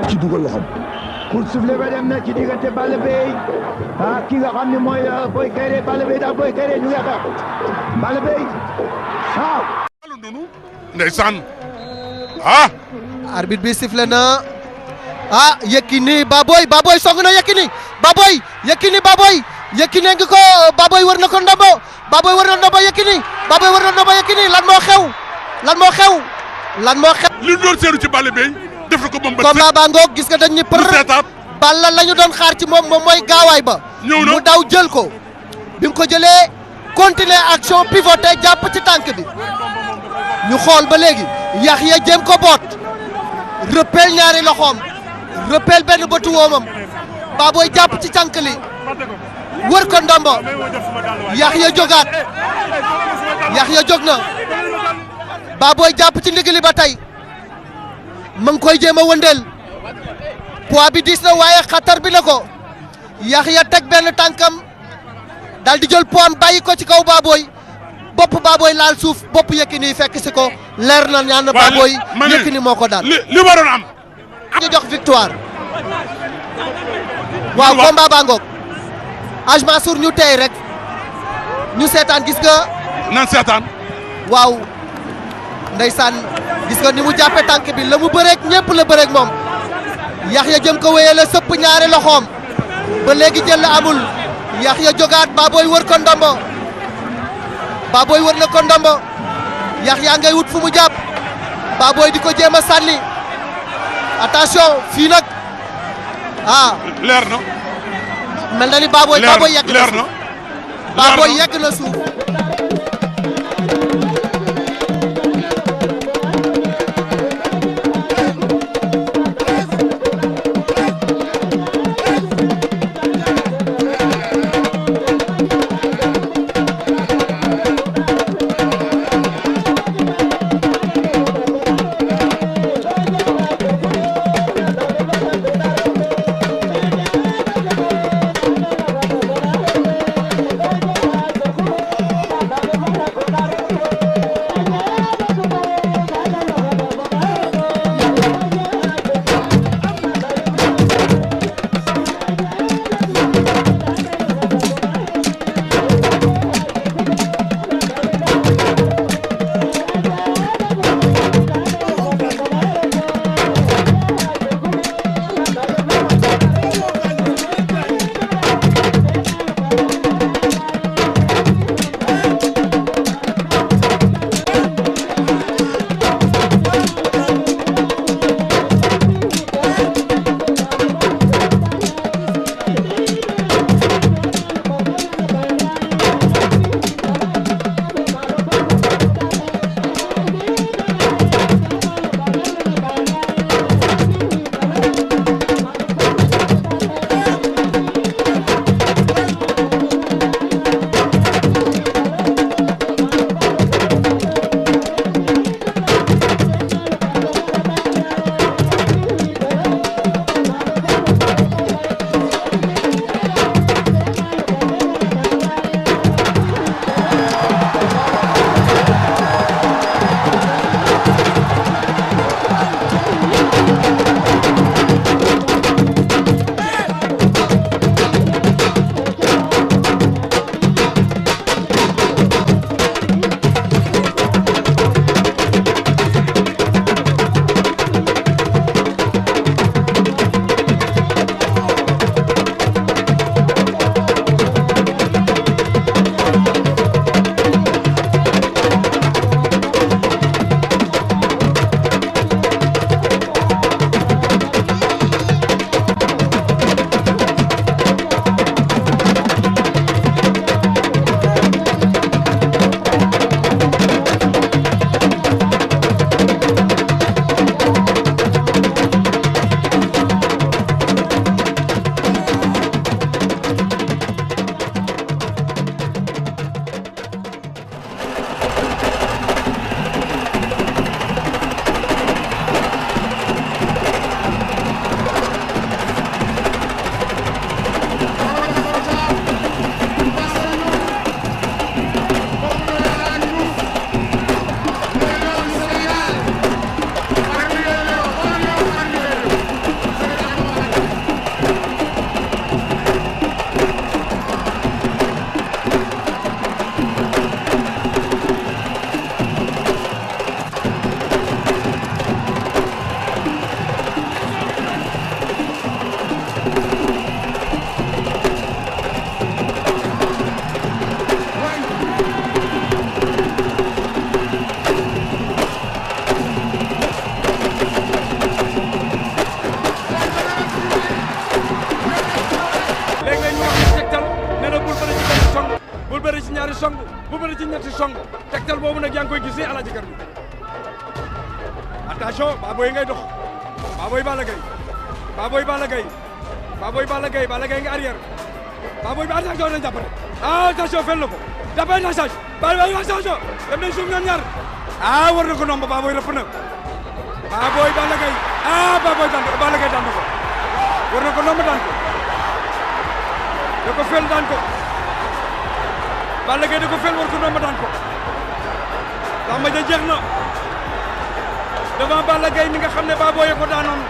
ci dugal loxoom. pour souffler ba dem na ci diggante Balla Beye ki nga xam ne mooy Boy Kayré Balla Beye daal Boy Kayré ñu ngi xeex Balla Beye waaw. ndeysaan arbitre bi sifflé na Yékini Baboye song na Yékini Baboye Yékini ngi ko Baboye war na ko ndombo Baboye war na ndombo Yékini lan moo xew li doon seeru ci Balla Beye def na ko moom ba combat ba ngoog gis nga dañ ni për Balla la ñu doon xaar ci moom mooy gaawaay ba mu daw jël ko bi mu ko jëlee continuer action pivoté jàpp ci tànk bi ñu xool ba léegi Yaxya jéem ko boot rëppeel ñaari loxoom rëppeel benn bëtu woomam Baboye jàpp ci tànk li wër ko ndombo Yaxya jógaat Yaxya jóg na Baboye jàpp ci ndigli ba tey ma ngi koy jéem a wëndeel poids bi diis na waaye xatar bi na ko Yaxya teg benn tànkam daal di jël poids am bàyyi ko ci kaw Baboye bopp Baboye laal suuf bopp Yékini fekk si ko leer na ñaan na Baboye Yékini moo ko daal li waroon am ñu jox victoire waaw combat baa ngoog Aj Mansour ñu tey rek ñu seetaan gis nga nan seetaan waaw ndeysaan gis nga ni mu jàppe tànk bi la mu bëreeg ñëpp la bëreeg moom Yaxya jëm ko wéyee la sëpp ñaari loxoom ba léegi jël la amul Yaxya jógaat Baboye wër ko ndombo Baboye wër na ko ndombo Yaxya ngay wut fu mu jàpp Baboye di ko jéem a sànni attention fii nag leer na mel na ni Baboye yegg na leer na Baboye yegg na suuf song tegtal boobu nag yaa ngi koy gis ni Alaaji Garmi attention Baboye ngay dox Baboye Balla Gaye Baboye Balla Gaye Baboye Balla Gaye Balla Gaye nga arrière Baboye bi attention dañ jàppante attention fel na ko jàppante attention Baboye attention dem nañ suuf ñoom ñaar war na ko nomba Baboye rëpp na Baboye Balla Gaye Baboye daan ko Balla Gaye daan na ko war na ko nomba daan ko da ko fel daan ko Balla Gaye da ko fel war ko nomba daan ko lamba ja jeex na devant Balla Gaye mi nga xam ne Baboye ko daanoon